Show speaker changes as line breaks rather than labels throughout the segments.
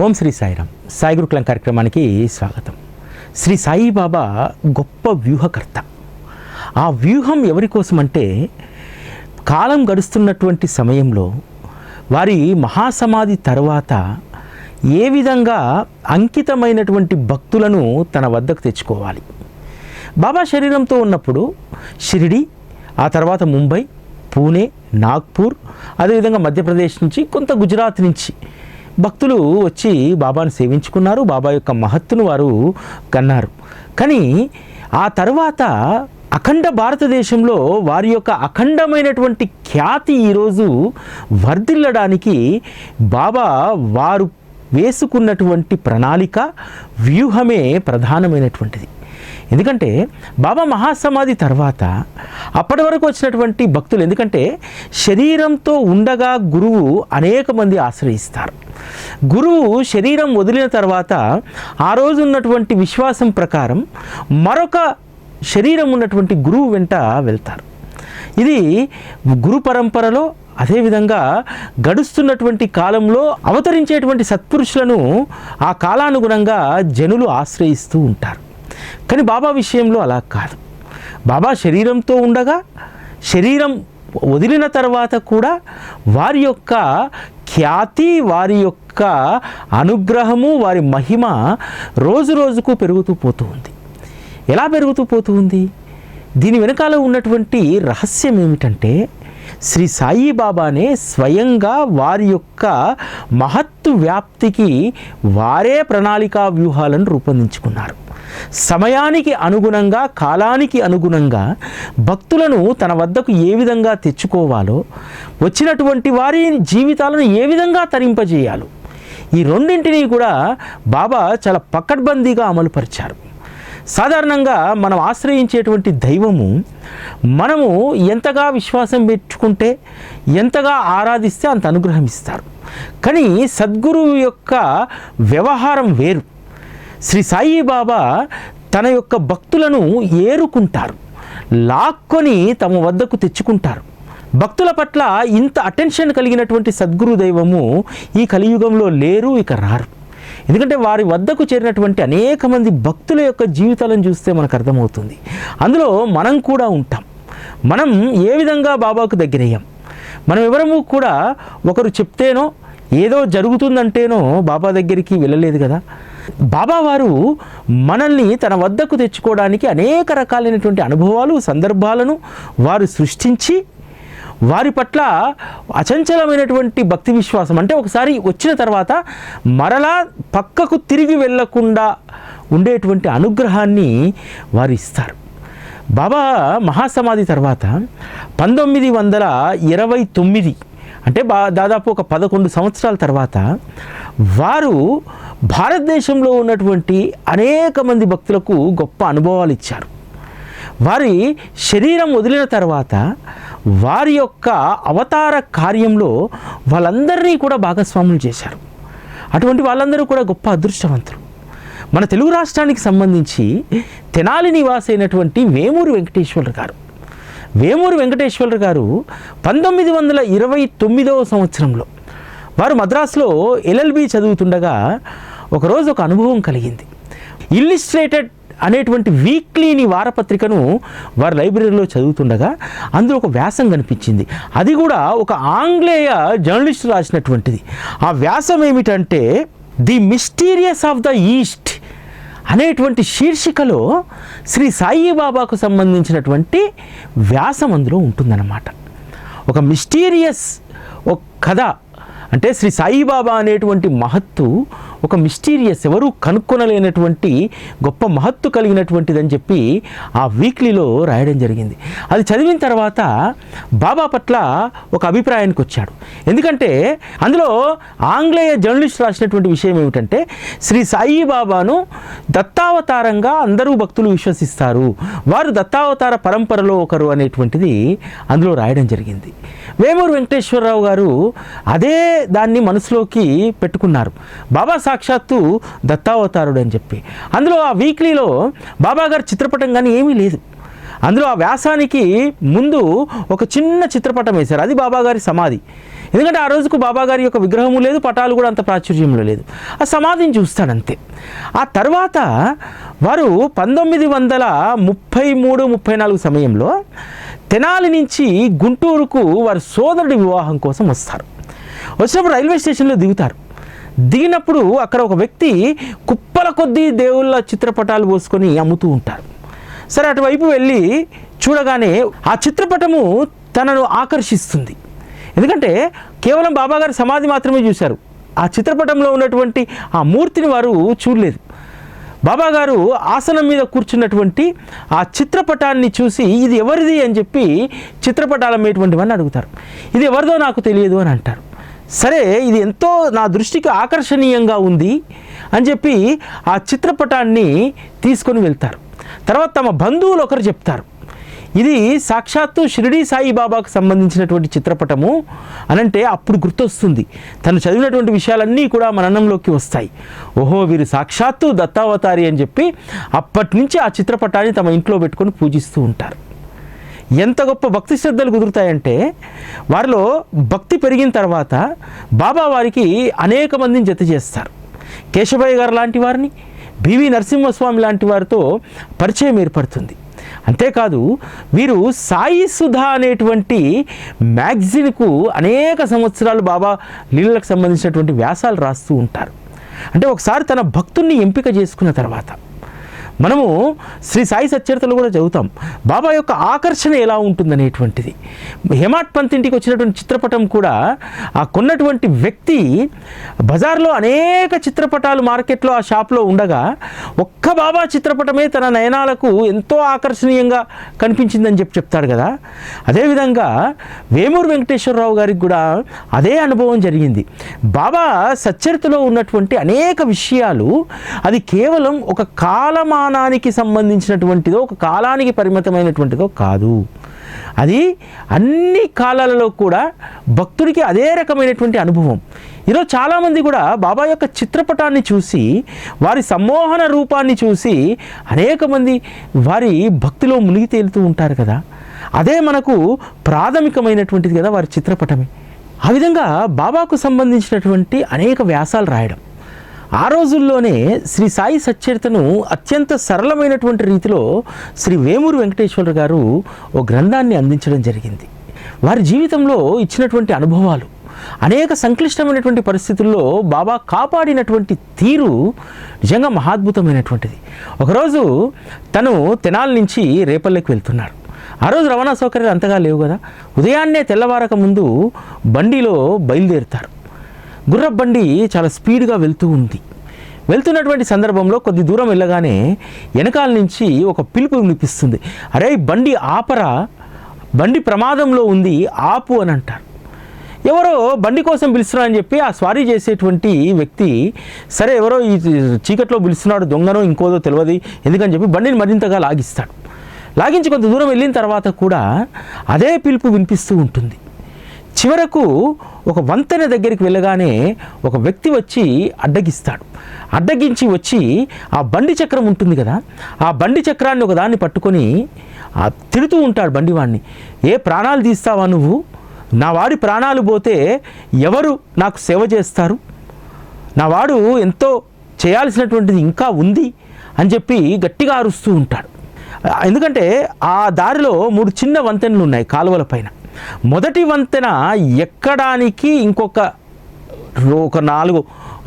ఓం శ్రీ సాయిరామ్. సాయి గురుకులం కార్యక్రమానికి స్వాగతం. శ్రీ సాయిబాబా గొప్ప వ్యూహకర్త. ఆ వ్యూహం ఎవరి కోసం అంటే, కాలం గడుస్తున్నటువంటి సమయంలో వారి మహాసమాధి తర్వాత ఏ విధంగా అంకితమైనటువంటి భక్తులను తన వద్దకు తెచ్చుకోవాలి. బాబా శరీరంతో ఉన్నప్పుడు షిరిడి, ఆ తర్వాత ముంబై, పూణే, నాగ్పూర్, అదేవిధంగా మధ్యప్రదేశ్ నుంచి, కొంత గుజరాత్ నుంచి భక్తులు వచ్చి బాబాను సేవించుకున్నారు. బాబా యొక్క మహత్తును వారు కన్నారు. కానీ ఆ తర్వాత అఖండ భారతదేశంలో వారి యొక్క అఖండమైనటువంటి ఖ్యాతి ఈరోజు వర్ధిల్లడానికి బాబా వారు వేసుకున్నటువంటి ప్రణాళిక, వ్యూహమే ప్రధానమైనటువంటిది. ఎందుకంటే బాబా మహాసమాధి తర్వాత అప్పటి వరకు వచ్చినటువంటి భక్తులు, ఎందుకంటే శరీరంతో ఉండగా గురువు అనేక మంది ఆశ్రయిస్తారు. గురువు శరీరం వదిలిన తర్వాత ఆ రోజు ఉన్నటువంటి విశ్వాసం ప్రకారం మరొక శరీరం ఉన్నటువంటి గురువు వెంట వెళ్తారు. ఇది గురు పరంపరలో, అదేవిధంగా గడుస్తున్నటువంటి కాలంలో అవతరించేటువంటి సత్పురుషులను ఆ కాలానుగుణంగా జనులు ఆశ్రయిస్తూ ఉంటారు. కానీ బాబా విషయంలో అలా కాదు. బాబా శరీరంతో ఉండగా, శరీరం వదిలిన తర్వాత కూడా వారి యొక్క ఖ్యాతి, వారి యొక్క అనుగ్రహము, వారి మహిమ రోజు రోజుకు పెరుగుతూ పోతూ ఉంది. ఎలా పెరుగుతూ పోతూ ఉంది? దీని వెనకాల ఉన్నటువంటి రహస్యం ఏమిటంటే, శ్రీ సాయిబాబానే స్వయంగా వారి యొక్క మహత్తు వ్యాప్తికి వారే ప్రణాళికా వ్యూహాలను రూపొందించుకున్నారు. సమయానికి అనుగుణంగా, కాలానికి అనుగుణంగా భక్తులను తన వద్దకు ఏ విధంగా తెచ్చుకోవాలో, వచ్చినటువంటి వారి జీవితాలను ఏ విధంగా తరింపజేయాలో, ఈ రెండింటినీ కూడా బాబా చాలా పకడ్బందీగా అమలుపరిచారు. సాధారణంగా మనం ఆశ్రయించేటువంటి దైవము మనము ఎంతగా విశ్వాసం పెట్టుకుంటే, ఎంతగా ఆరాధిస్తే అంత అనుగ్రహం ఇస్తారు. కానీ సద్గురువు యొక్క వ్యవహారం వేరు. శ్రీ సాయిబాబా తన యొక్క భక్తులను ఏరుకుంటారు, లాక్కొని తమ వద్దకు తెచ్చుకుంటారు. భక్తుల పట్ల ఇంత అటెన్షన్ కలిగినటువంటి సద్గురు దైవము ఈ కలియుగంలో లేరు, ఇక రారు. ఎందుకంటే వారి వద్దకు చేరినటువంటి అనేక మంది భక్తుల యొక్క జీవితాలను చూస్తే మనకు అర్థమవుతుంది. అందులో మనం కూడా ఉంటాం. మనం ఏ విధంగా బాబాకు దగ్గరయ్యాం? మనం ఎవరము కూడా ఒకరు చెప్తేనో, ఏదో జరుగుతుందంటేనో బాబా దగ్గరికి వెళ్ళలేదు కదా. బాబా వారు మనల్ని తన వద్దకు తెచ్చుకోవడానికి అనేక రకాలైనటువంటి అనుభవాలు, సందర్భాలను వారు సృష్టించి వారి పట్ల అచంచలమైనటువంటి భక్తి విశ్వాసం, అంటే ఒకసారి వచ్చిన తర్వాత మరలా పక్కకు తిరిగి వెళ్ళకుండా ఉండేటువంటి అనుగ్రహాన్ని వారు ఇస్తారు. బాబా మహాసమాధి తర్వాత 1929, అంటే దాదాపు ఒక 11 సంవత్సరాల తర్వాత వారు భారతదేశంలో ఉన్నటువంటి అనేక మంది భక్తులకు గొప్ప అనుభవాలు ఇచ్చారు. వారి శరీరం వదిలిన తర్వాత వారి యొక్క అవతార కార్యంలో వాళ్ళందరినీ కూడా భాగస్వాములు చేశారు. అటువంటి వాళ్ళందరూ కూడా గొప్ప అదృష్టవంతులు. మన తెలుగు రాష్ట్రానికి సంబంధించి తెనాలి నివాసి అయినటువంటి వేమూరి వెంకటేశ్వరరావు గారు, వేమూరి వెంకటేశ్వరరావు గారు 1929వ సంవత్సరంలో వారు మద్రాసులో LLB చదువుతుండగా ఒకరోజు ఒక అనుభవం కలిగింది. ఇల్లిస్ట్రేటెడ్ అనేటువంటి వీక్లీని వారపత్రికను వారు లైబ్రరీలో చదువుతుండగా అందులో ఒక వ్యాసం కనిపించింది. అది కూడా ఒక ఆంగ్లేయ జర్నలిస్ట్ రాసినటువంటిది. ఆ వ్యాసం ఏమిటంటే, the mysterious of the east అనేటువంటి శీర్షికలో శ్రీ సాయిబాబాకు సంబంధించినటువంటి వ్యాసం అందులో ఉంటుందన్నమాట. ఒక మిస్టీరియస్, ఒక కథ, అంటే శ్రీ సాయిబాబా అనేటువంటి మహత్తు ఒక మిస్టీరియస్, ఎవరు కనుక్కొనలేనటువంటి గొప్ప మహత్తు కలిగినటువంటిదని చెప్పి ఆ వీక్లీలో రాయడం జరిగింది. అది చదివిన తర్వాత బాబా పట్ల ఒక అభిప్రాయానికి వచ్చాడు. ఎందుకంటే అందులో ఆంగ్లేయ జర్నలిస్ట్ రాసినటువంటి విషయం ఏమిటంటే, శ్రీ సాయిబాబాను దత్తావతారంగా అందరూ భక్తులు విశ్వసిస్తారు, వారు దత్తావతార పరంపరలో ఒకరు అనేటువంటిది అందులో రాయడం జరిగింది. వేమూరు వెంకటేశ్వరరావు గారు అదే దాన్ని మనసులోకి పెట్టుకున్నారు. బాబా సాక్షాత్తు దత్తావతారుడు అని చెప్పి అందులో ఆ వీక్లీలో బాబా గారి చిత్రపటం కానీ ఏమీ లేదు. అందులో ఆ వ్యాసానికి ముందు ఒక చిన్న చిత్రపటం వేశారు. అది బాబా గారి సమాధి. ఎందుకంటే ఆ రోజుకు బాబా గారి యొక్క విగ్రహము లేదు, పటాలు కూడా అంత ప్రాచుర్యంలో లేదు. ఆ సమాధిని చూస్తాడంతే. ఆ తర్వాత వారు 1933-34 సమయంలో తెనాలి నుంచి గుంటూరుకు వారి సోదరుడి వివాహం కోసం వస్తారు. వచ్చినప్పుడు రైల్వే స్టేషన్లో దిగుతారు. దిగినప్పుడు అక్కడ ఒక వ్యక్తి కుప్పల కొద్దీ దేవుళ్ళ చిత్రపటాలు పోసుకొని అమ్ముతూ ఉంటారు. సరే, అటువైపు వెళ్ళి చూడగానే ఆ చిత్రపటము తనను ఆకర్షిస్తుంది. ఎందుకంటే కేవలం బాబాగారి సమాధి మాత్రమే చూశారు. ఆ చిత్రపటంలో ఉన్నటువంటి ఆ మూర్తిని వారు చూడలేదు. బాబాగారు ఆసనం మీద కూర్చున్నటువంటి ఆ చిత్రపటాన్ని చూసి ఇది ఎవరిది అని చెప్పి చిత్రపటాలు అమ్మేటువంటివన్నీ అడుగుతారు. ఇది ఎవరిదో నాకు తెలియదు అని అంటారు. సరే, ఇది ఎంతో నా దృష్టికి ఆకర్షణీయంగా ఉంది అని చెప్పి ఆ చిత్రపటాన్ని తీసుకొని వెళ్తారు. తర్వాత తమ బంధువులు ఒకరు చెప్తారు, ఇది సాక్షాత్తు షిరిడీ సాయిబాబాకు సంబంధించినటువంటి చిత్రపటము అనంటే అప్పుడు గుర్తొస్తుంది. తను చదివినటువంటి విషయాలన్నీ కూడా మననంలోకి వస్తాయి. ఓహో, వీరు సాక్షాత్తు దత్తావతారి అని చెప్పి అప్పటి నుంచి ఆ చిత్రపటాన్ని తమ ఇంట్లో పెట్టుకొని పూజిస్తూ ఉంటారు. ఎంత గొప్ప భక్తి శ్రద్ధలు కుదురుతాయంటే వారిలో భక్తి పెరిగిన తర్వాత బాబా వారికి అనేక మందిని జత చేస్తారు. కేశవయ్య గారు లాంటి వారిని, బివి నరసింహస్వామి లాంటి వారితో పరిచయం ఏర్పడుతుంది. అంతేకాదు వీరు సాయి సుధా అనేటువంటి మ్యాగజిన్కు అనేక సంవత్సరాలు బాబా లీలలకు సంబంధించినటువంటి వ్యాసాలు రాస్తూ ఉంటారు. అంటే ఒకసారి తన భక్తుల్ని ఎంపిక చేసుకున్న తర్వాత మనము శ్రీ సాయి సచ్చరితలు కూడా చదువుతాం. బాబా యొక్క ఆకర్షణ ఎలా ఉంటుందనేటువంటిది. హేమాడ్ పంత్ ఇంటికి వచ్చినటువంటి చిత్రపటం కూడా ఆ కొన్నటువంటి వ్యక్తి బజార్లో అనేక చిత్రపటాలు మార్కెట్లో ఆ షాప్లో ఉండగా ఒక్క బాబా చిత్రపటమే తన నయనాలకు ఎంతో ఆకర్షణీయంగా కనిపించిందని చెప్తాడు కదా. అదేవిధంగా వేమూరు వెంకటేశ్వరరావు గారికి కూడా అదే అనుభవం జరిగింది. బాబా సచ్చరితలో ఉన్నటువంటి అనేక విషయాలు అది కేవలం ఒక కాలమానానికి సంబంధించినటువంటిదో, ఒక కాలానికి పరిమితమైనటువంటిదో కాదు. అది అన్ని కాలాలలో కూడా భక్తుడికి అదే రకమైనటువంటి అనుభవం. ఈరోజు చాలామంది కూడా బాబా యొక్క చిత్రపటాన్ని చూసి, వారి సమ్మోహన రూపాన్ని చూసి అనేక మంది వారి భక్తిలో మునిగి తేలుతూ ఉంటారు కదా. అదే మనకు ప్రాథమికమైనటువంటిది కదా వారి చిత్రపటమే. ఆ విధంగా బాబాకు సంబంధించినటువంటి అనేక వ్యాసాలు రాయడం. ఆ రోజుల్లోనే శ్రీ సాయి సచ్చరితను అత్యంత సరళమైనటువంటి రీతిలో శ్రీ వేమూరు వెంకటేశ్వర గారు ఓ గ్రంథాన్ని అందించడం జరిగింది. వారి జీవితంలో ఇచ్చినటువంటి అనుభవాలు, అనేక సంక్లిష్టమైనటువంటి పరిస్థితుల్లో బాబా కాపాడినటువంటి తీరు నిజంగా మహాద్భుతమైనటువంటిది. ఒకరోజు తను తెనాలి నుంచి రేపల్లెకి వెళ్తున్నాడు. ఆ రోజు రవాణా సౌకర్యాలు అంతగా లేవు కదా. ఉదయాన్నే తెల్లవారక ముందు బండిలో బయలుదేరుతారు. గుర్రపు బండి చాలా స్పీడ్గా వెళ్తూ ఉంది. వెళ్తున్నటువంటి సందర్భంలో కొద్ది దూరం వెళ్ళగానే వెనకాల నుంచి ఒక పిలుపు వినిపిస్తుంది. అరే, బండి ఆపరా, బండి ప్రమాదంలో ఉంది, ఆపు అని అంటారు. ఎవరో బండి కోసం పిలుస్తున్నారని చెప్పి ఆ స్వారీ చేసేటువంటి వ్యక్తి, సరే ఎవరో ఈ చీకట్లో పిలుస్తున్నాడు, దొంగనో ఇంకోదో తెలియదు ఎందుకని చెప్పి బండిని మరింతగా లాగిస్తాడు. లాగించి కొంత దూరం వెళ్ళిన తర్వాత కూడా అదే పిలుపు వినిపిస్తూ ఉంటుంది. చివరకు ఒక వంతెన దగ్గరికి వెళ్ళగానే ఒక వ్యక్తి వచ్చి అడ్డగిస్తాడు. అడ్డగించి వచ్చి ఆ బండి చక్రం ఉంటుంది కదా, ఆ బండి చక్రాన్ని ఒకదాన్ని పట్టుకొని తిడుతూ ఉంటాడు బండివాడిని. ఏ ప్రాణాలు తీస్తావా నువ్వు? నా వాడి ప్రాణాలు పోతే ఎవరు నాకు సేవ చేస్తారు? నా వాడు ఎంతో చేయాల్సినటువంటిది ఇంకా ఉంది అని చెప్పి గట్టిగా అరుస్తూ ఉంటాడు. ఎందుకంటే ఆ దారిలో 3 చిన్న వంతెనలు ఉన్నాయి కాలువల పైన. మొదటి వంతెన ఎక్కడానికి ఇంకొక 4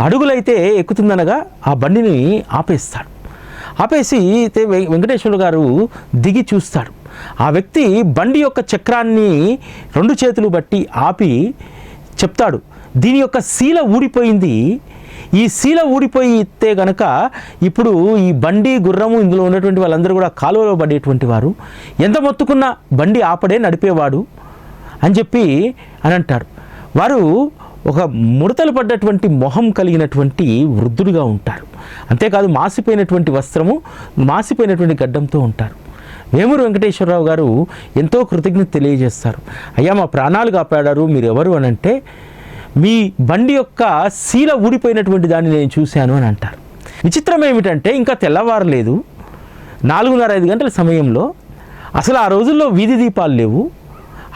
అడుగులైతే ఎక్కుతుందనగా ఆ బండిని ఆపేస్తాడు. ఆపేసి వెంకటేశ్వర గారు దిగి చూస్తాడు. ఆ వ్యక్తి బండి యొక్క చక్రాన్ని 2 చేతులు బట్టి ఆపి చెప్తాడు, దీని యొక్క శీల ఊడిపోయింది, ఈ శీల ఊడిపోయితే గనక ఇప్పుడు ఈ బండి గుర్రము ఇందులో ఉన్నటువంటి వాళ్ళందరూ కూడా కాలువలో పడేటువంటి వారు, ఎంత మొత్తుకున్నా బండి ఆపడే నడిపేవాడు అని చెప్పి అని అంటారు. వారు ఒక ముడతలు పడ్డటువంటి మొహం కలిగినటువంటి వృద్ధుడిగా ఉంటారు. అంతేకాదు మాసిపోయినటువంటి వస్త్రము, మాసిపోయినటువంటి గడ్డంతో ఉంటారు. వేమూరు వెంకటేశ్వరరావు గారు ఎంతో కృతజ్ఞత తెలియజేస్తారు. అయ్యా, మా ప్రాణాలు కాపాడారు, మీరు ఎవరు అని అంటే, మీ బండి యొక్క శీల ఊడిపోయినటువంటి దాన్ని నేను చూశాను అని అంటారు. విచిత్రం ఏమిటంటే ఇంకా తెల్లవారలేదు, 4:30-5 గంటల సమయంలో. అసలు ఆ రోజుల్లో వీధి దీపాలు లేవు.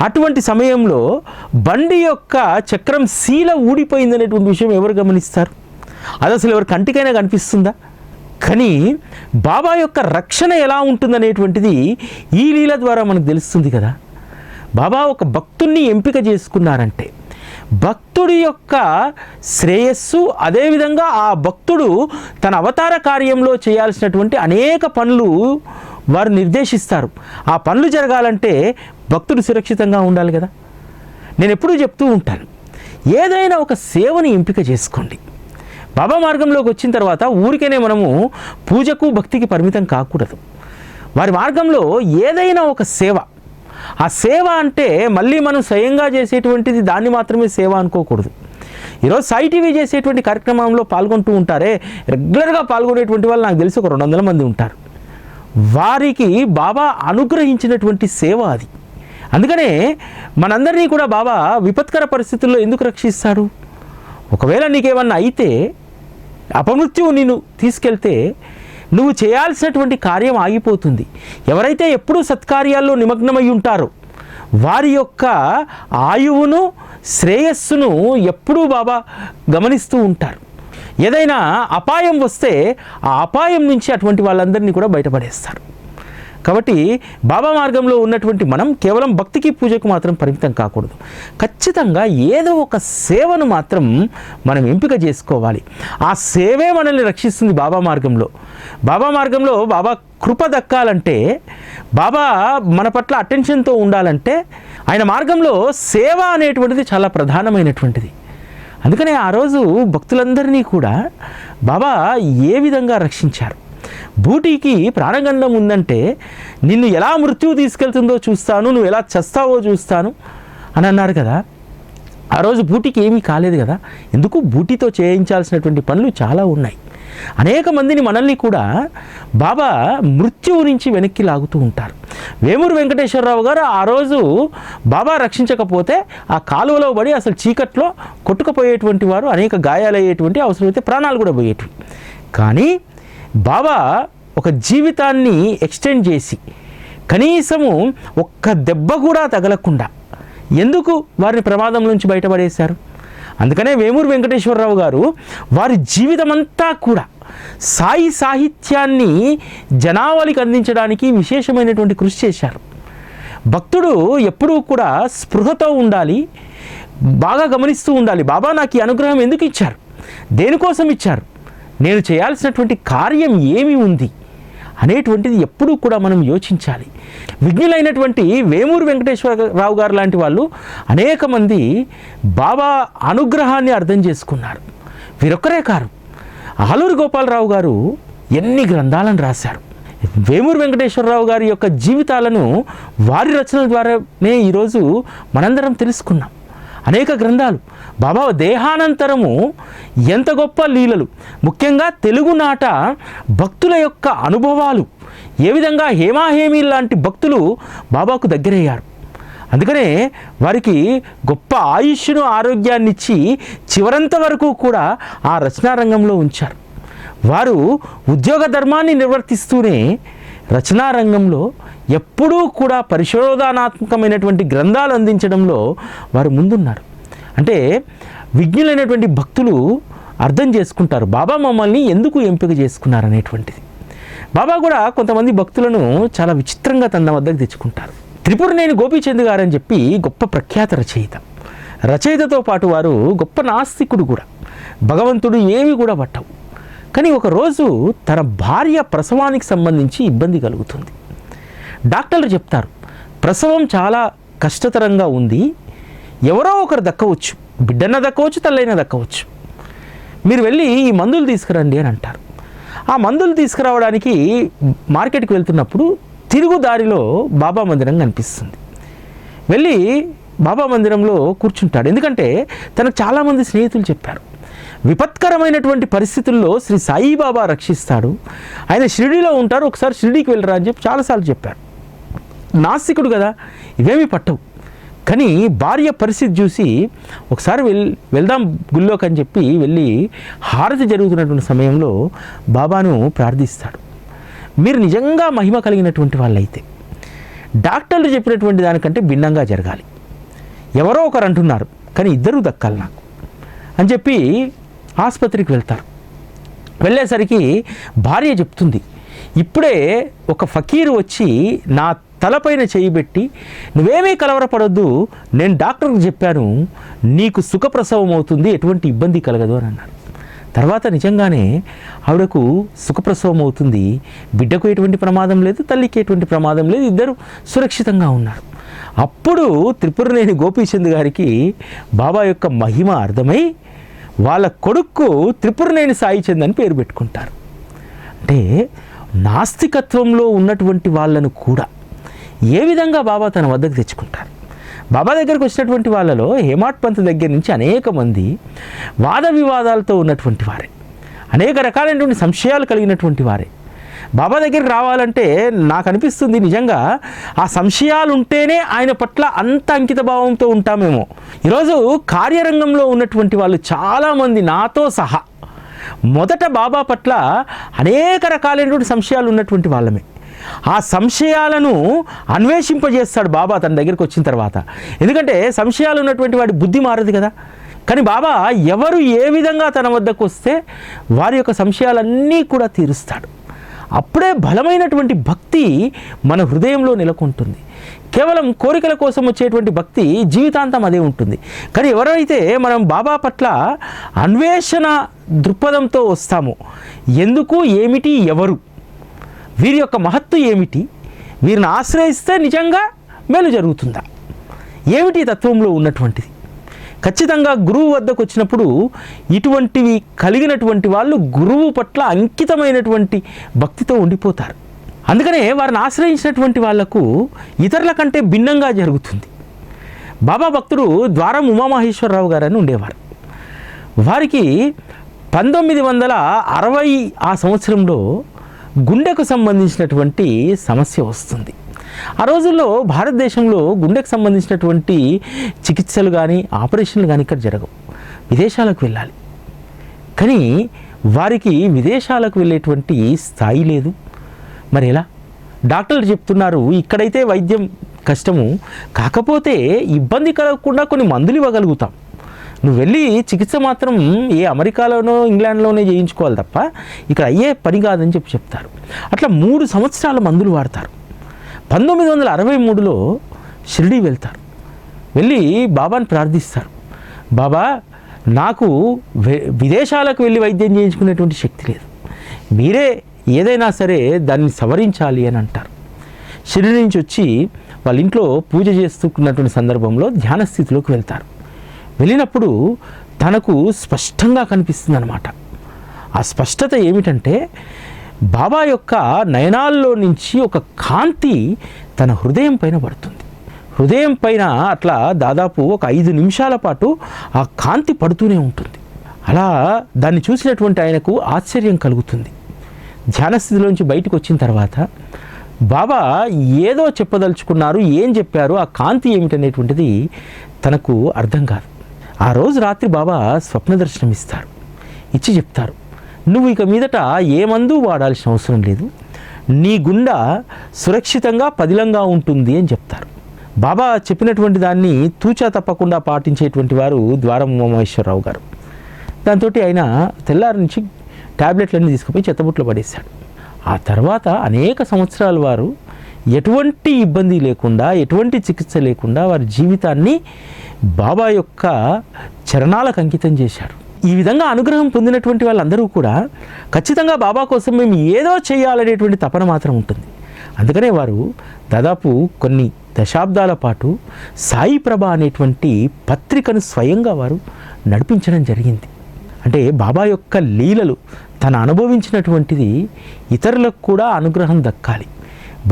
అటువంటి సమయంలో బండి యొక్క చక్రం శీల ఊడిపోయిందనేటువంటి విషయం ఎవరు గమనిస్తారు? అది అసలు ఎవరి కంటికైనా కనిపిస్తుందా? కానీ బాబా యొక్క రక్షణ ఎలా ఉంటుందనేటువంటిది ఈ లీల ద్వారా మనకు తెలుస్తుంది కదా. బాబా ఒక భక్తుణ్ణి ఎంపిక చేసుకున్నారంటే భక్తుడి యొక్క శ్రేయస్సు, అదేవిధంగా ఆ భక్తుడు తన అవతార కార్యంలో చేయాల్సినటువంటి అనేక పనులు వారు నిర్దేశిస్తారు. ఆ పనులు జరగాలంటే భక్తుడు సురక్షితంగా ఉండాలి కదా. నేను ఎప్పుడూ చెప్తూ ఉంటాను, ఏదైనా ఒక సేవని ఎంపిక చేసుకోండి. బాబా మార్గంలోకి వచ్చిన తర్వాత ఊరికేనే మనము పూజకు భక్తికి పరిమితం కాకూడదు. వారి మార్గంలో ఏదైనా ఒక సేవ, ఆ సేవ అంటే మళ్ళీ మనం స్వయంగా చేసేటువంటిది దాన్ని మాత్రమే సేవ అనుకోకూడదు. ఈరోజు సాయి టీవీ చేసేటువంటి కార్యక్రమంలో పాల్గొంటూ ఉంటారే, రెగ్యులర్గా పాల్గొనేటువంటి వాళ్ళు నాకు తెలిసి ఒక 200 మంది ఉంటారు. వారికి బాబా అనుగ్రహించినటువంటి సేవ అది. అందుకనే మనందరినీ కూడా బాబా విపత్కర పరిస్థితుల్లో ఎందుకు రక్షిస్తాడు? ఒకవేళ నీకేమన్నా అయితే అపమృత్యువు నిన్ను తీసుకెళ్తే నువ్వు చేయాల్సినటువంటి కార్యం ఆగిపోతుంది. ఎవరైతే ఎప్పుడూ సత్కార్యాల్లో నిమగ్నమై ఉంటారో వారి యొక్క ఆయువును, శ్రేయస్సును ఎప్పుడూ బాబా గమనిస్తూ ఉంటారు. ఏదైనా అపాయం వస్తే ఆ అపాయం నుంచి అటువంటి వాళ్ళందరినీ కూడా బయటపడేస్తారు. కాబట్టి బాబా మార్గంలో ఉన్నటువంటి మనం కేవలం భక్తికి పూజకు మాత్రం పరిమితం కాకూడదు. ఖచ్చితంగా ఏదో ఒక సేవను మాత్రం మనం ఎంపిక చేసుకోవాలి. ఆ సేవే మనల్ని రక్షిస్తుంది బాబా మార్గంలో. బాబా మార్గంలో బాబా కృప దక్కాలంటే, బాబా మన పట్ల అటెన్షన్తో ఉండాలంటే ఆయన మార్గంలో సేవ అనేటువంటిది చాలా ప్రధానమైనటువంటిది. అందుకనే ఆ రోజు భక్తులందరినీ కూడా బాబా ఏ విధంగా రక్షించారు? బూటీకి ప్రాణగండం ఉందంటే నిన్ను ఎలా మృత్యువు తీసుకెళ్తుందో చూస్తాను, నువ్వు ఎలా చస్తావో చూస్తాను అని అన్నారు కదా. ఆ రోజు బూటీకి ఏమీ కాలేదు కదా. ఎందుకు? బూటీతో చేయించాల్సినటువంటి పనులు చాలా ఉన్నాయి. అనేక మందిని, మనల్ని కూడా బాబా మృత్యువు నుంచి వెనక్కి లాగుతూ ఉంటారు. వేమూరు వెంకటేశ్వరరావు గారు ఆ రోజు బాబా రక్షించకపోతే ఆ కాలువలో పడి అసలు చీకట్లో కొట్టుకుపోయేటువంటి వారు, అనేక గాయాలయ్యేటువంటి, అవసరమైతే ప్రాణాలు కూడా పోయేటివి. కానీ బాబా ఒక జీవితాన్ని ఎక్స్టెండ్ చేసి కనీసము ఒక్క దెబ్బ కూడా తగలకుండా ఎందుకు వారిని ప్రమాదం నుంచి బయటపడేశారు? అందుకనే వేమూరు వెంకటేశ్వరరావు గారు వారి జీవితమంతా కూడా సాయి సాహిత్యాన్ని జనావళికి అందించడానికి విశేషమైనటువంటి కృషి చేశారు. భక్తుడు ఎప్పుడూ కూడా స్పృహతో ఉండాలి, బాగా గమనిస్తూ ఉండాలి. బాబా నాకు ఈ అనుగ్రహం ఎందుకు ఇచ్చారు, దేనికోసం ఇచ్చారు, నేను చేయాల్సినటువంటి కార్యం ఏమి ఉంది అనేటువంటిది ఎప్పుడూ కూడా మనం యోచించాలి. విజ్ఞులైనటువంటి వేమూరు వెంకటేశ్వరరావు గారు లాంటి వాళ్ళు అనేక మంది బాబా అనుగ్రహాన్ని అర్థం చేసుకున్నారు. వీరొక్కరే కారు, ఆలూరి గోపాలరావు గారు ఎన్ని గ్రంథాలను రాశారు. వేమూరు వెంకటేశ్వరరావు గారి యొక్క జీవితాలను వారి రచనల ద్వారానే ఈరోజు మనందరం తెలుసుకున్నాం. అనేక గ్రంథాలు. బాబా దేహానంతరము ఎంత గొప్ప లీలలు, ముఖ్యంగా తెలుగునాట భక్తుల యొక్క అనుభవాలు, ఏ విధంగా హేమాహేమీ లాంటి భక్తులు బాబాకు దగ్గరయ్యారు. అందుకనే వారికి గొప్ప ఆయుష్ను, ఆరోగ్యాన్ని ఇచ్చి చివరంత వరకు కూడా ఆ రచనా రంగంలో ఉంచారు. వారు ఉద్యోగ ధర్మాన్ని నిర్వర్తిస్తూనే రచనా రంగంలో ఎప్పుడూ కూడా పరిశోధనాత్మకమైనటువంటి గ్రంథాలు అందించడంలో వారు ముందున్నారు. అంటే విజ్ఞులైనటువంటి భక్తులు అర్థం చేసుకుంటారు బాబా మమ్మల్ని ఎందుకు ఎంపిక చేసుకున్నారనేటువంటిది. బాబా కూడా కొంతమంది భక్తులను చాలా విచిత్రంగా తన వద్దకు తెచ్చుకుంటారు. త్రిపురనేని గోపీచంద్ గారు అని చెప్పి గొప్ప ప్రఖ్యాత రచయితతో పాటు వారు గొప్ప నాస్తికుడు కూడా. భగవంతుడు ఏమి కూడా పట్టవు. కానీ ఒకరోజు తన భార్య ప్రసవానికి సంబంధించి ఇబ్బంది కలుగుతుంది. డాక్టర్లు చెప్తారు, ప్రసవం చాలా కష్టతరంగా ఉంది, ఎవరో ఒకరు దక్కవచ్చు, బిడ్డన్న దక్కవచ్చు, తల్లైనా దక్కవచ్చు, మీరు వెళ్ళి ఈ మందులు తీసుకురండి అని అంటారు. ఆ మందులు తీసుకురావడానికి మార్కెట్కి వెళ్తున్నప్పుడు తిరుగు దారిలో బాబా మందిరం కనిపిస్తుంది. వెళ్ళి బాబా మందిరంలో కూర్చుంటాడు. ఎందుకంటే తనకు చాలామంది స్నేహితులు చెప్పారు, విపత్కరమైనటువంటి పరిస్థితుల్లో శ్రీ సాయిబాబా రక్షిస్తాడు, ఆయన షిరిడీలో ఉంటారు, ఒకసారి షిరిడీకి వెళ్ళరా అని చెప్పి చాలాసార్లు చెప్పారు. నాస్తికుడు కదా, ఇవేమీ పట్టవు. కానీ భార్య పరిస్థితి చూసి ఒకసారి వెళ్దాం గుళ్ళోకి అని చెప్పి వెళ్ళి హారతి జరుగుతున్నటువంటి సమయంలో బాబాను ప్రార్థిస్తాడు. మీరు నిజంగా మహిమ కలిగినటువంటి వాళ్ళైతే డాక్టర్లు చెప్పినటువంటి దానికంటే భిన్నంగా జరగాలి. ఎవరో ఒకరు అంటున్నారు కానీ ఇద్దరూ దక్కాలి నాకు అని చెప్పి ఆసుపత్రికి వెళ్తారు. వెళ్ళేసరికి భార్య చెప్తుంది, ఇప్పుడే ఒక ఫకీరు వచ్చి నా తలపైన చేయబెట్టి, నువ్వేమీ కలవరపడొద్దు, నేను డాక్టర్కి చెప్పాను, నీకు సుఖప్రసవం అవుతుంది, ఎటువంటి ఇబ్బంది కలగదు అని అన్నారు. తర్వాత నిజంగానే ఆవిడకు సుఖప్రసవం అవుతుంది. బిడ్డకు ఎటువంటి ప్రమాదం లేదు, తల్లికి ఎటువంటి ప్రమాదం లేదు, ఇద్దరు సురక్షితంగా ఉన్నారు. అప్పుడు త్రిపురనేని గోపీచంద్ గారికి బాబా యొక్క మహిమ అర్థమై వాళ్ళ కొడుకు త్రిపురనేని సాయిచంద్ అని పేరు పెట్టుకుంటారు. అంటే నాస్తికత్వంలో ఉన్నటువంటి వాళ్ళను కూడా ఏ విధంగా బాబా తన వద్దకు తెచ్చుకుంటారు. బాబా దగ్గరికి వచ్చినటువంటి వాళ్ళలో హేమాడ్ పంత్ దగ్గర నుంచి అనేక మంది వాద వివాదాలతో ఉన్నటువంటి వారే, అనేక రకాలైనటువంటి సంశయాలు కలిగినటువంటి వారే. బాబా దగ్గరికి రావాలంటే నాకు అనిపిస్తుంది నిజంగా ఆ సంశయాలు ఉంటేనే ఆయన పట్ల అంత అంకిత భావంతో ఉంటామేమో. ఈరోజు కార్యరంగంలో ఉన్నటువంటి వాళ్ళు చాలామంది నాతో సహా మొదట బాబా పట్ల అనేక రకాలైనటువంటి సంశయాలు ఉన్నటువంటి వాళ్ళమే. ఆ సంశయాలను అన్వేషింపజేస్తాడు బాబా తన దగ్గరికి వచ్చిన తర్వాత. ఎందుకంటే సంశయాలు ఉన్నటువంటి వాడి బుద్ధి మారదు కదా. కానీ బాబా ఎవరు ఏ విధంగా తన వద్దకు వస్తే వారి యొక్క సంశయాలన్నీ కూడా తీరుస్తాడు. అప్పుడే బలమైనటువంటి భక్తి మన హృదయంలో నెలకొంటుంది. కేవలం కోరికల కోసం వచ్చేటువంటి భక్తి జీవితాంతం అదే ఉంటుంది. కానీ ఎవరైతే మనం బాబా పట్ల అన్వేషణ దృక్పథంతో వస్తామో, ఎందుకు, ఏమిటి, ఎవరు, వీరి యొక్క మహత్తు ఏమిటి, వీరిని ఆశ్రయిస్తే నిజంగా మేలు జరుగుతుందా, ఏమిటి తత్వంలో ఉన్నటువంటిది, ఖచ్చితంగా గురువు వద్దకు వచ్చినప్పుడు ఇటువంటివి కలిగినటువంటి వాళ్ళు గురువు పట్ల అంకితమైనటువంటి భక్తితో ఉండిపోతారు. అందుకనే వారిని ఆశ్రయించినటువంటి వాళ్లకు ఇతరుల కంటే భిన్నంగా జరుగుతుంది. బాబా భక్తుడు ద్వారం ఉమామహేశ్వరరావు గారని ఉండేవారు. వారికి 1960 ఆ సంవత్సరంలో గుండెకు సంబంధించినటువంటి సమస్య వస్తుంది. ఆ రోజుల్లో భారతదేశంలో గుండెకు సంబంధించినటువంటి చికిత్సలు కానీ ఆపరేషన్లు కానీ ఇక్కడ జరగవు, విదేశాలకు వెళ్ళాలి. కానీ వారికి విదేశాలకు వెళ్ళేటువంటి స్థాయి లేదు. మరి ఎలా? డాక్టర్లు చెప్తున్నారు ఇక్కడైతే వైద్యం కష్టము, కాకపోతే ఇబ్బంది కలగకుండా కొన్ని మందులు ఇవ్వగలుగుతాం, నువ్వు వెళ్ళి చికిత్స మాత్రం ఏ అమెరికాలోనో ఇంగ్లాండ్లోనే చేయించుకోవాలి తప్ప ఇక్కడ అయ్యే పని కాదని చెప్తారు. అట్లా 3 సంవత్సరాల మందులు వాడతారు. 1963లో షిరిడీ వెళ్తారు. వెళ్ళి బాబాని ప్రార్థిస్తారు, బాబా నాకు విదేశాలకు వెళ్ళి వైద్యం చేయించుకునేటువంటి శక్తి లేదు, మీరే ఏదైనా సరే దాన్ని సవరించాలి అని అంటారు. షిరిడీ నుంచి వచ్చి వాళ్ళ ఇంట్లో పూజ చేస్తున్నటువంటి సందర్భంలో ధ్యాన స్థితిలోకి వెళ్తారు. వెళ్ళినప్పుడు తనకు స్పష్టంగా కనిపిస్తుంది అన్నమాట. ఆ స్పష్టత ఏమిటంటే బాబా యొక్క నయనాల్లో నుంచి ఒక కాంతి తన హృదయం పైన పడుతుంది. హృదయం పైన అట్లా దాదాపు ఒక 5 నిమిషాల పాటు ఆ కాంతి పడుతూనే ఉంటుంది. అలా దాన్ని చూసినటువంటి ఆయనకు ఆశ్చర్యం కలుగుతుంది. ధ్యాన స్థితిలోంచి బయటకు వచ్చిన తర్వాత బాబా ఏదో చెప్పదలుచుకున్నారు, ఏం చెప్పారు, ఆ కాంతి ఏమిటనేటువంటిది తనకు అర్థం కాదు. ఆ రోజు రాత్రి బాబా స్వప్న దర్శనం ఇస్తారు. ఇచ్చి చెప్తారు, నువ్వు ఇక మీదట ఏ మందు వాడాల్సిన అవసరం లేదు, నీ గుండె సురక్షితంగా పదిలంగా ఉంటుంది అని చెప్తారు. బాబా చెప్పినటువంటి దాన్ని తూచా తప్పకుండా పాటించేటువంటి వారు ద్వారం ఉమామహేశ్వరరావు గారు. దాంతో ఆయన తెల్లారి నుంచి ట్యాబ్లెట్లన్నీ తీసుకుపోయి చెత్తబుట్లో పడేశాడు. ఆ తర్వాత అనేక సంవత్సరాల వారు ఎటువంటి ఇబ్బంది లేకుండా, ఎటువంటి చికిత్స లేకుండా వారి జీవితాన్ని బాబా యొక్క చరణాలకు అంకితం చేశారు. ఈ విధంగా అనుగ్రహం పొందినటువంటి వాళ్ళందరూ కూడా ఖచ్చితంగా బాబా కోసం మేము ఏదో చేయాలనేటువంటి తపన మాత్రం ఉంటుంది. అందుకనే వారు దాదాపు కొన్ని దశాబ్దాల పాటు సాయి ప్రభ అనేటువంటి పత్రికను స్వయంగా వారు నడిపించడం జరిగింది. అంటే బాబా యొక్క లీలలు తను అనుభవించినటువంటిది ఇతరులకు కూడా అనుగ్రహం దక్కాలి.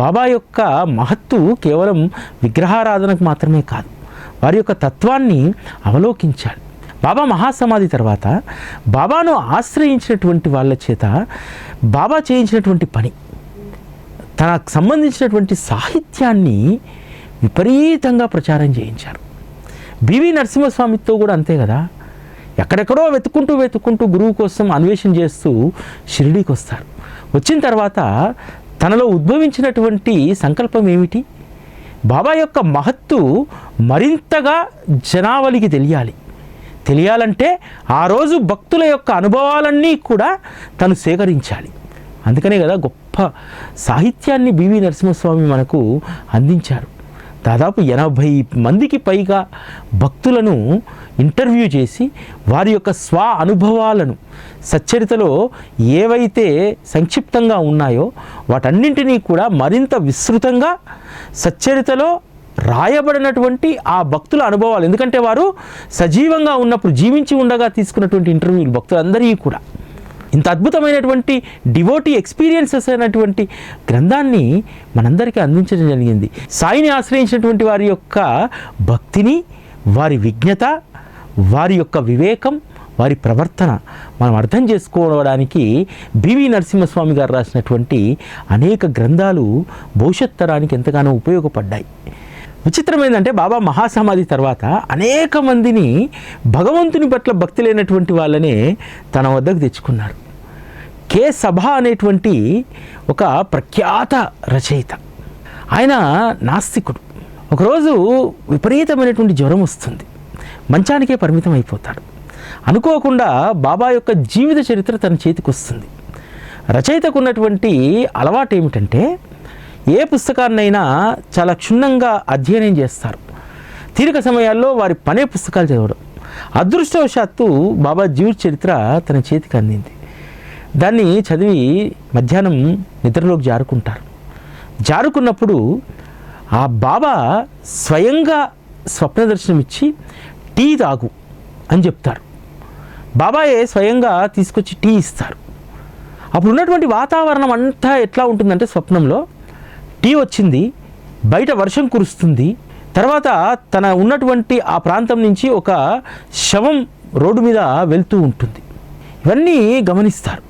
బాబా యొక్క మహత్తు కేవలం విగ్రహారాధనకు మాత్రమే కాదు, వారి యొక్క తత్వాన్ని అవలోకించాలి. బాబా మహాసమాధి తర్వాత బాబాను ఆశ్రయించినటువంటి వాళ్ళ చేత బాబా చేయించినటువంటి పని, తనకు సంబంధించినటువంటి సాహిత్యాన్ని విపరీతంగా ప్రచారం చేయించారు. బివి నరసింహస్వామితో కూడా అంతే కదా. ఎక్కడెక్కడో వెతుక్కుంటూ గురువు కోసం అన్వేషణ చేస్తూ షిరిడీకి వస్తారు. వచ్చిన తర్వాత తనలో ఉద్భవించినటువంటి సంకల్పం ఏమిటి, బాబా యొక్క మహత్తు మరింతగా జనావళికి తెలియాలంటే ఆ రోజు భక్తుల యొక్క అనుభవాలన్నీ కూడా తను సేకరించాలి. అందుకనే కదా గొప్ప సాహిత్యాన్ని బివి నరసింహస్వామి మనకు అందించారు. దాదాపు 80 మందికి పైగా భక్తులను ఇంటర్వ్యూ చేసి వారి యొక్క స్వ అనుభవాలను సచ్చరితలో ఏవైతే సంక్షిప్తంగా ఉన్నాయో వాటన్నింటినీ కూడా మరింత విస్తృతంగా సచ్చరితలో రాయబడినటువంటి ఆ భక్తుల అనుభవాలు, ఎందుకంటే వారు సజీవంగా ఉన్నప్పుడు జీవించి ఉండగా తీసుకున్నటువంటి ఇంటర్వ్యూలు భక్తులందరికీ కూడా ఇంత అద్భుతమైనటువంటి డివోటీ ఎక్స్పీరియన్సెస్ అయినటువంటి గ్రంథాన్ని మనందరికీ అందించడం జరిగింది. సాయిని ఆశ్రయించినటువంటి వారి యొక్క భక్తిని, వారి విజ్ఞత, వారి యొక్క వివేకం, వారి ప్రవర్తన మనం అర్థం చేసుకోవడానికి బివి నరసింహస్వామి గారు రాసినటువంటి అనేక గ్రంథాలు భవిష్యత్ తరానికి ఎంతగానో ఉపయోగపడ్డాయి. విచిత్రం ఏంటంటే బాబా మహాసమాధి తర్వాత అనేక మందిని భగవంతుని పట్ల భక్తి లేనటువంటి వాళ్ళనే తన వద్దకు తెచ్చుకున్నారు. కె సభ అనేటువంటి ఒక ప్రఖ్యాత రచయిత, ఆయన నాస్తికుడు. ఒకరోజు విపరీతమైనటువంటి జ్వరం వస్తుంది, మంచానికే పరిమితం అయిపోతాడు. అనుకోకుండా బాబా యొక్క జీవిత చరిత్ర తన చేతికి వస్తుంది. రచయితకు ఉన్నటువంటి అలవాటు ఏమిటంటే ఏ పుస్తకాన్నైనా చాలా క్షుణ్ణంగా అధ్యయనం చేస్తారు. తీరిక సమయాల్లో వారి పనే పుస్తకాలు చదవడం. అదృష్టవశాత్తు బాబా జీవిత చరిత్ర తన చేతికి అందింది. దాన్ని చదివి మధ్యాహ్నం నిద్రలోకి జారుకున్నప్పుడు ఆ బాబా స్వయంగా స్వప్న దర్శనం ఇచ్చి టీ తాగు అని చెప్తారు. బాబాయే స్వయంగా తీసుకొచ్చి టీ ఇస్తారు. అప్పుడు ఉన్నటువంటి వాతావరణం అంతా ఎట్లా ఉంటుందంటే స్వప్నంలో టీ వచ్చింది, బయట వర్షం కురుస్తుంది, తర్వాత తన ఉన్నటువంటి ఆ ప్రాంతం నుంచి ఒక శవం రోడ్డు మీద వెళ్తూ ఉంటుంది. ఇవన్నీ గమనిస్తారు.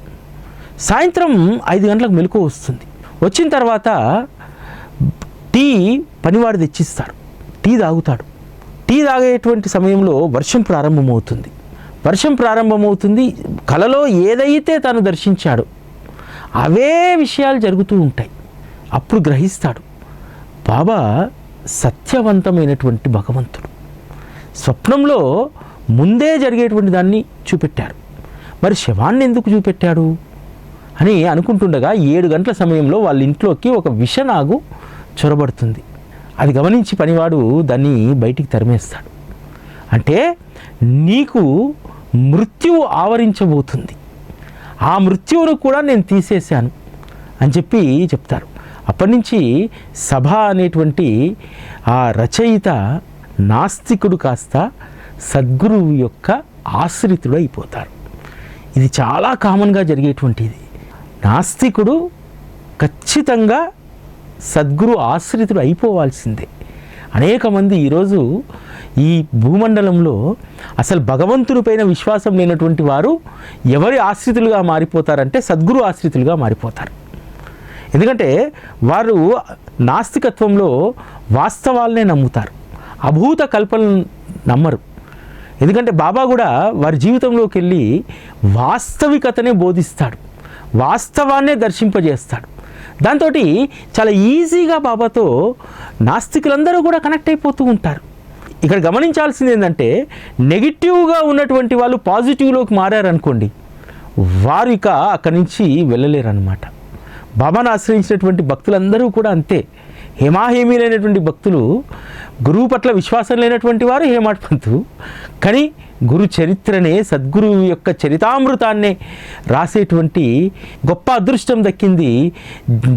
సాయంత్రం 5 గంటలకు మెలకువ వస్తుంది. వచ్చిన తర్వాత టీ పనివాడు తెచ్చిస్తారు. టీ తాగుతాడు. టీ తాగేటువంటి సమయంలో వర్షం ప్రారంభమవుతుంది. కలలో ఏదైతే తాను దర్శించాడో అవే విషయాలు జరుగుతూ ఉంటాయి. అప్పుడు గ్రహిస్తాడు, బాబా సత్యవంతమైనటువంటి భగవంతుడు. స్వప్నంలో ముందే జరిగేటువంటి దాన్ని చూపెట్టారు, మరి శవాన్ని ఎందుకు చూపెట్టాడు అని అనుకుంటుండగా 7 గంటల సమయంలో వాళ్ళ ఇంట్లోకి ఒక విషనాగు చొరబడుతుంది. అది గమనించి పనివాడు దాన్ని బయటికి తరిమేస్తాడు. అంటే నీకు మృత్యువు ఆవరించబోతుంది, ఆ మృత్యువును కూడా నేను తీసేశాను అని చెప్తారు. అప్పటి నుంచి సభ అనేటువంటి ఆ రచయిత నాస్తికుడు కాస్త సద్గురువు యొక్క ఆశ్రితుడు అయిపోతారు. ఇది చాలా కామన్గా జరిగేటువంటిది. నాస్తికుడు ఖచ్చితంగా సద్గురు ఆశ్రితుడు అయిపోవాల్సిందే. అనేక మంది ఈరోజు ఈ భూమండలంలో అసలు భగవంతునిపైన విశ్వాసం లేనటువంటి వారు ఎవరి ఆశ్రితులుగా మారిపోతారంటే సద్గురు ఆశ్రితులుగా మారిపోతారు. ఎందుకంటే వారు నాస్తికత్వంలో వాస్తవాలనే నమ్ముతారు, అభూత కల్పనలు నమ్మరు. ఎందుకంటే బాబా కూడా వారి జీవితంలోకి వెళ్ళి వాస్తవికతనే బోధిస్తాడు, వాస్తవాన్నే దర్శింపజేస్తాడు. దాంతో చాలా ఈజీగా బాబాతో నాస్తికులందరూ కూడా కనెక్ట్ అయిపోతూ ఉంటారు. ఇక్కడ గమనించాల్సింది ఏంటంటే నెగిటివ్గా ఉన్నటువంటి వాళ్ళు పాజిటివ్లోకి మారారనుకోండి, వారు ఇక అక్కడి నుంచి వెళ్ళలేరన్నమాట. బాబాను ఆశ్రయించినటువంటి భక్తులందరూ కూడా అంతే. హేమాహేమీలైనటువంటి భక్తులు, గురువు పట్ల విశ్వాసం లేనటువంటి వారు హేమాడ్ పంతు, కానీ గురు చరిత్రనే, సద్గురువు యొక్క చరితామృతాన్నే రాసేటువంటి గొప్ప అదృష్టం దక్కింది.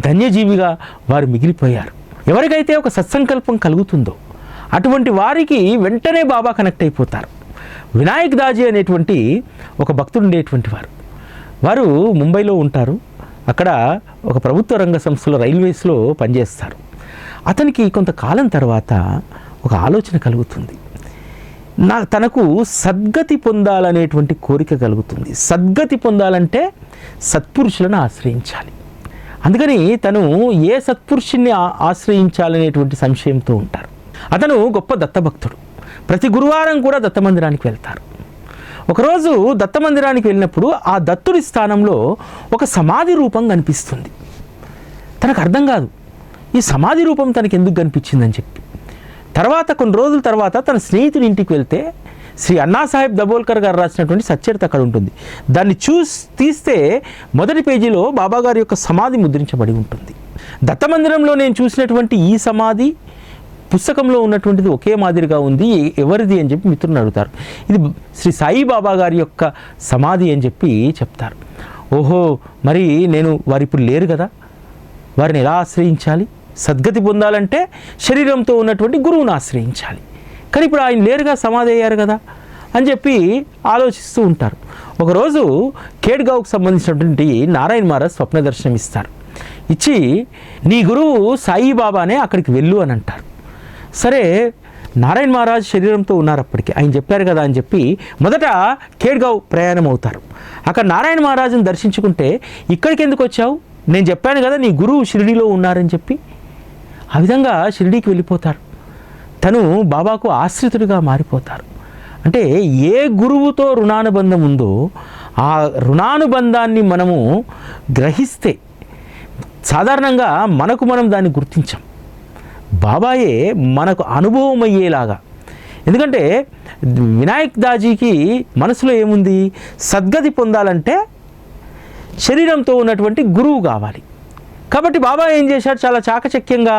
ధన్యజీవిగా వారు మిగిలిపోయారు. ఎవరికైతే ఒక సత్సంకల్పం కలుగుతుందో అటువంటి వారికి వెంటనే బాబా కనెక్ట్ అయిపోతారు. వినాయక్ దాజీ అనేటువంటి ఒక భక్తుడు ఉండేటువంటి వారు ముంబైలో ఉంటారు. అక్కడ ఒక ప్రభుత్వ రంగ సంస్థలో రైల్వేస్లో పనిచేస్తారు. అతనికి కొంతకాలం తర్వాత ఒక ఆలోచన కలుగుతుంది. తనకు సద్గతి పొందాలనేటువంటి కోరిక కలుగుతుంది. సద్గతి పొందాలంటే సత్పురుషులను ఆశ్రయించాలి. అందుకని తను ఏ సత్పురుషుణ్ణి ఆశ్రయించాలనేటువంటి సంశయంతో ఉంటారు. అతను గొప్ప దత్తభక్తుడు. ప్రతి గురువారం కూడా దత్తమందిరానికి వెళ్తారు. ఒకరోజు దత్తమందిరానికి వెళ్ళినప్పుడు ఆ దత్తుడి స్థానంలో ఒక సమాధి రూపం కనిపిస్తుంది. తనకు అర్థం కాదు, ఈ సమాధి రూపం తనకి ఎందుకు కనిపించిందని చెప్పి. తర్వాత కొన్ని రోజుల తర్వాత తన స్నేహితుడి ఇంటికి వెళ్తే శ్రీ అన్నాసాహెబ్ దబోల్కర్ గారు రాసినటువంటి సచ్చరిత అక్కడ ఉంటుంది. దాన్ని తీస్తే మొదటి పేజీలో బాబాగారి యొక్క సమాధి ముద్రించబడి ఉంటుంది. దత్తమందిరంలో నేను చూసినటువంటి ఈ సమాధి పుస్తకంలో ఉన్నటువంటిది ఒకే మాదిరిగా ఉంది, ఎవరిది అని చెప్పి మిత్రులను అడుగుతారు. ఇది శ్రీ సాయిబాబా గారి యొక్క సమాధి అని చెప్పి చెప్తారు. ఓహో, మరి నేను వారు ఇప్పుడు లేరు కదా, వారిని ఎలా ఆశ్రయించాలి? సద్గతి పొందాలంటే శరీరంతో ఉన్నటువంటి గురువును ఆశ్రయించాలి. కానీ ఇప్పుడు ఆయన లేరుగా, సమాధి అయ్యారు కదా అని చెప్పి ఆలోచిస్తూ ఉంటారు. ఒకరోజు కేడ్గావ్కు సంబంధించినటువంటి నారాయణ మహారాజ్ స్వప్న దర్శనం ఇస్తారు. ఇచ్చి నీ గురువు సాయిబాబానే అక్కడికి వెళ్ళు అని అంటారు. సరే, నారాయణ మహారాజ్ శరీరంతో ఉన్నారు అప్పటికి, ఆయన చెప్పారు కదా అని చెప్పి మొదట కేడ్గావ్ ప్రయాణం అవుతారు. అక్కడ నారాయణ మహారాజుని దర్శించుకుంటే ఇక్కడికి ఎందుకు వచ్చావు, నేను చెప్పాను కదా నీ గురువు షిరిడీలో ఉన్నారని చెప్పి. ఆ విధంగా షిరిడీకి వెళ్ళిపోతారు. తను బాబాకు ఆశ్రితుడిగా మారిపోతారు. అంటే ఏ గురువుతో రుణానుబంధం ఉందో ఆ రుణానుబంధాన్ని మనము గ్రహిస్తే సాధారణంగా మనకు మనం దాన్ని గుర్తించాం. బాబాయే మనకు అనుభవం అయ్యేలాగా. ఎందుకంటే వినాయక్ దాజీకి మనసులో ఏముంది, సద్గతి పొందాలంటే శరీరంతో ఉన్నటువంటి గురువు కావాలి. కాబట్టి బాబా ఏం చేశాడు, చాలా చాకచక్యంగా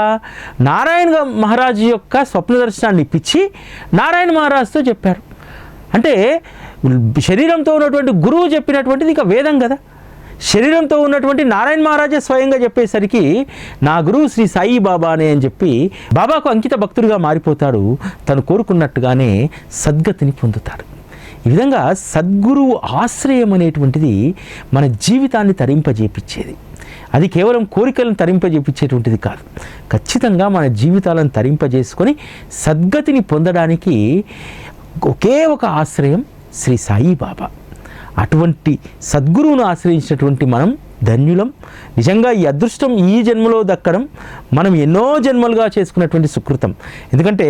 నారాయణ మహారాజ్ యొక్క స్వప్న దర్శనాన్ని ఇప్పించి నారాయణ మహారాజ్తో చెప్పారు. అంటే శరీరంతో ఉన్నటువంటి గురువు చెప్పినటువంటిది ఇక వేదం కదా, శరీరంతో ఉన్నటువంటి నారాయణ మహారాజే స్వయంగా చెప్పేసరికి నా గురువు శ్రీ సాయి బాబానే అని చెప్పి బాబాకు అంకిత భక్తుడిగా మారిపోతాడు. తను కోరుకున్నట్టుగానే సద్గతిని పొందుతాడు. ఈ విధంగా సద్గురువు ఆశ్రయం అనేటువంటిది మన జీవితాన్ని తరింపజేపించేది. అది కేవలం కోరికలను తరింపజేపించేటువంటిది కాదు, ఖచ్చితంగా మన జీవితాలను తరింపజేసుకొని సద్గతిని పొందడానికి ఒకే ఒక ఆశ్రయం శ్రీ సాయిబాబా. అటువంటి సద్గురువును ఆశ్రయించినటువంటి మనం ధన్యులం. నిజంగా ఈ అదృష్టం ఈ జన్మలో దక్కడం మనం ఎన్నో జన్మలుగా చేసుకున్నటువంటి సుకృతం. ఎందుకంటే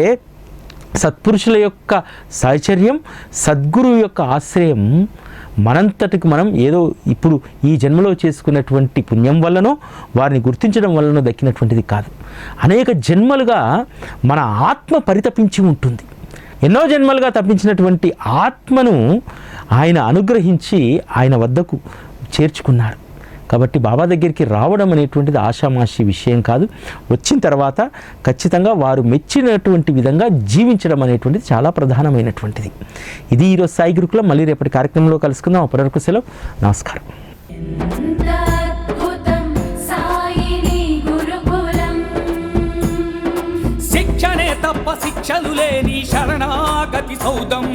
సత్పురుషుల యొక్క సాహచర్యం, సద్గురువు యొక్క ఆశ్రయం మనంతటికి మనం ఏదో ఇప్పుడు ఈ జన్మలో చేసుకున్నటువంటి పుణ్యం వల్లనో వారిని గుర్తించడం వల్లనో దక్కినటువంటిది కాదు. అనేక జన్మలుగా మన ఆత్మ పరితపించి ఉంటుంది. ఎన్నో జన్మలుగా తప్పించినటువంటి ఆత్మను ఆయన అనుగ్రహించి ఆయన వద్దకు చేర్చుకున్నారు. కాబట్టి బాబా దగ్గరికి రావడం అనేటువంటిది ఆషామాషి విషయం కాదు. వచ్చిన తర్వాత ఖచ్చితంగా వారు మెచ్చినటువంటి విధంగా జీవించడం అనేటువంటిది చాలా ప్రధానమైనటువంటిది. ఇది ఈరోజు సాయి గురుకులం. మళ్ళీ రేపటి కార్యక్రమంలో కలుసుకుందాం. అప్పటివరకు సెలవు. నమస్కారం.
శిక్షణే తప్ప శిక్షలు లేని శరణాగతి సౌదం.